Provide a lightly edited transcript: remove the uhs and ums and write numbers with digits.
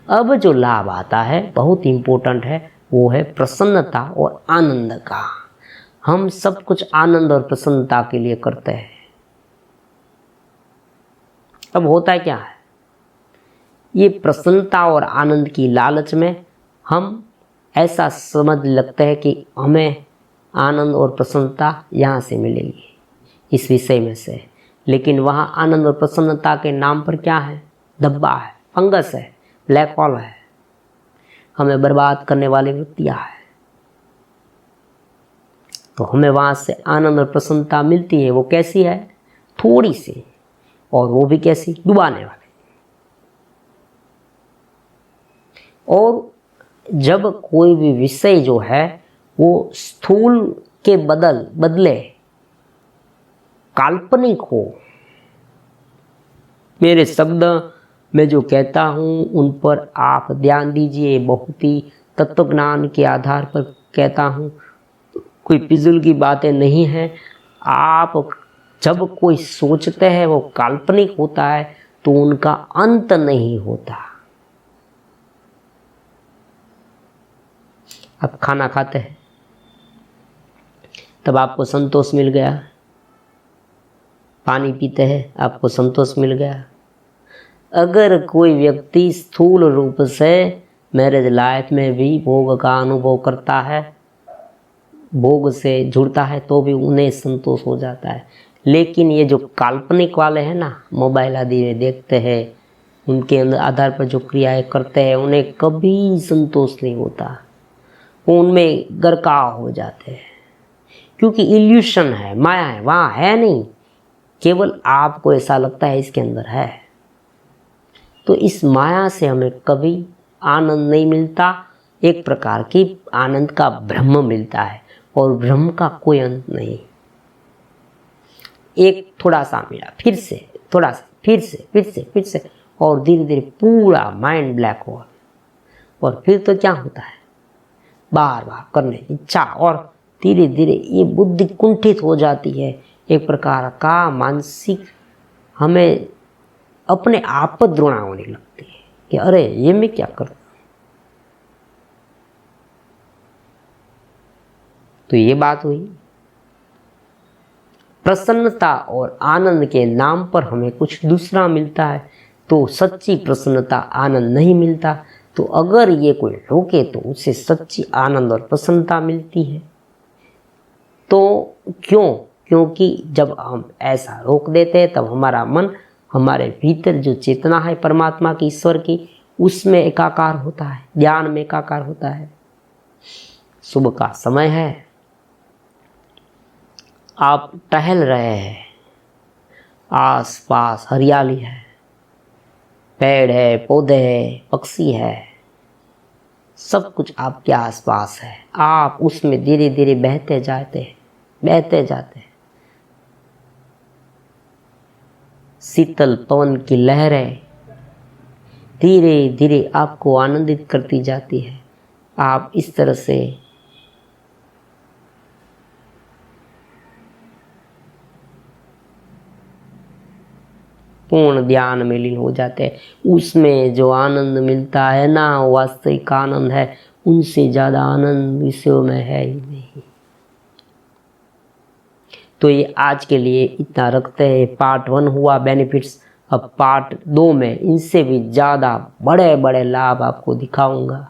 अब जो लाभ आता है बहुत इम्पोर्टेंट है, वो है प्रसन्नता और आनंद का। हम सब कुछ आनंद और प्रसन्नता के लिए करते हैं। अब होता है क्या है, ये प्रसन्नता और आनंद की लालच में हम ऐसा समझ लगते हैं कि हमें आनंद और प्रसन्नता यहाँ से मिलेगी, इस विषय में से। लेकिन वहाँ आनंद और प्रसन्नता के नाम पर क्या है, धब्बा है, फंगस है, ब्लैक होल है, हमें बर्बाद करने वाली वृत्तियाँ है। तो हमें वहाँ से आनंद और प्रसन्नता मिलती है, वो कैसी है, थोड़ी सी, और वो भी कैसी, डुबाने वाली। और जब कोई भी विषय जो है वो स्थूल के बदले काल्पनिक हो, मेरे शब्द मैं जो कहता हूँ उन पर आप ध्यान दीजिए, बहुत ही तत्व ज्ञान के आधार पर कहता हूँ, कोई फिजूल की बातें नहीं हैं। आप जब कोई सोचते हैं वो काल्पनिक होता है तो उनका अंत नहीं होता। आप खाना खाते हैं तब आपको संतोष मिल गया, पानी पीते हैं आपको संतोष मिल गया। अगर कोई व्यक्ति स्थूल रूप से मैरिज लाइफ में भी भोग का अनुभव करता है, भोग से जुड़ता है, तो भी उन्हें संतोष हो जाता है। लेकिन ये जो काल्पनिक वाले हैं ना, मोबाइल आदि में देखते हैं, उनके अंदर आधार पर जो क्रियाएं करते हैं, उन्हें कभी संतोष नहीं होता, वो उनमें गरकाव हो जाते हैं, क्योंकि इल्यूशन है, माया है, वहाँ है नहीं, केवल आपको ऐसा लगता है इसके अंदर है। तो इस माया से हमें कभी आनंद नहीं मिलता, एक प्रकार की आनंद का भ्रम मिलता है, और भ्रम का कोई अंत नहीं। एक थोड़ा सा मिला, फिर से थोड़ा सा, फिर से, और धीरे धीरे पूरा माइंड ब्लैक हो। और फिर तो क्या होता है, बार बार करने की इच्छा, और धीरे धीरे ये बुद्धि कुंठित हो जाती है, एक प्रकार का मानसिक, हमें अपने आप पर द्रोणा होने लगती है कि अरे ये मैं क्या करूं। तो ये बात हुई, प्रसन्नता और आनंद के नाम पर हमें कुछ दूसरा मिलता है, तो सच्ची प्रसन्नता आनंद नहीं मिलता। तो अगर ये कोई रोके तो उसे सच्ची आनंद और प्रसन्नता मिलती है। तो क्योंकि जब हम ऐसा रोक देते हैं तब हमारा मन, हमारे भीतर जो चेतना है परमात्मा की, ईश्वर की, उसमें एकाकार होता है, ध्यान में एकाकार होता है। सुबह का समय है, आप टहल रहे हैं, आस पास हरियाली है, पेड़ है, पौधे है, पक्षी है, सब कुछ आपके आसपास है। आप उसमें धीरे धीरे बहते जाते हैं। शीतल पवन की लहरें धीरे धीरे आपको आनंदित करती जाती है। आप इस तरह से पूर्ण ध्यान में लीन हो जाते हैं। उसमें जो आनंद मिलता है ना, वास्तविक आनंद है, उनसे ज़्यादा आनंद विषयों में है ही नहीं। तो ये आज के लिए इतना रखते हैं। पार्ट 1 हुआ बेनिफिट्स, अब पार्ट 2 में इनसे भी ज़्यादा बड़े बड़े लाभ आपको दिखाऊंगा।